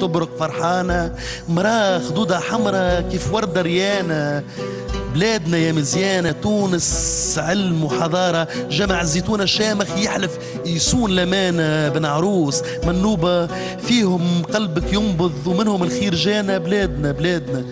تبرق فرحانة، مراه خدودها حمرا كيف وردة ريانة. بلادنا يا مزيانة تونس علم وحضارة، جمع الزيتونة الشامخ يحلف يسون لمانة. بن عروس منوبة فيهم قلبك ينبض ومنهم الخير جانا. بلادنا بلادنا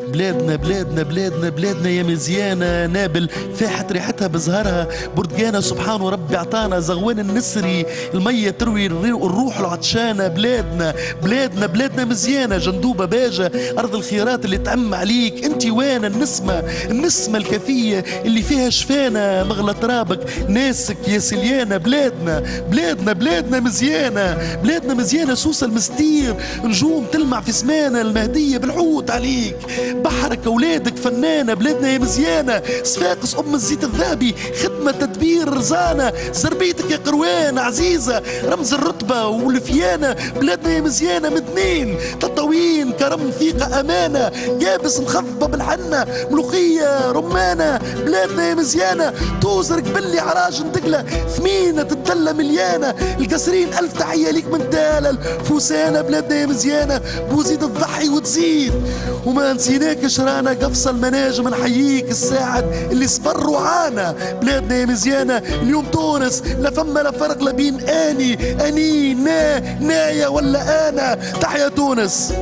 بلادنا بلادنا بلادنا بلادنا يا مزيانة، نابل فاحت ريحتها بزهرها. بردقانة سبحان ربي عطانا، زغوان النسري المية تروي الروح العطشانة. بلادنا بلادنا بلادنا مزيانة، جندوبة باجة أرض الخيرات اللي تعم عليك. انت وين النسمة الكفية اللي فيها شفانة، مغلى ترابك ناسك يا سليانة. بلادنا بلادنا بلادنا مزيانة، بلادنا مزيانة. سوسة المستير نجوم تلمع في سمانة، المهدية بالحوت عليك بحرك أولادك فنانة. بلادنا يا مزيانة صفاقس أم الزيت الذهبي، خدمة تدبير رزانة. زربيتك يا قروان عزيزة رمز الرتبة والفيانة. بلادنا يا مزيانة مدنين تطاوين كرم ثقة أمانة، جابس مخضبة بالحنة ملوخية رمانة. بلادنا يا مزيانة توزر قبلي عراج دقلة ثمينة تدلى مليانة. القصرين ألف تحية ليك من دالة الفوسانة. بلادنا يا مزيانة بوزيد تضحي وتزيد، وما نسيناك شرانا قفصة المناجم نحييك الساعد اللي صبر وعانا. بلادنا يا مزيانة اليوم تونس لا فما لا فرق لا بين اني نايا ولا انا. تحيا تونس.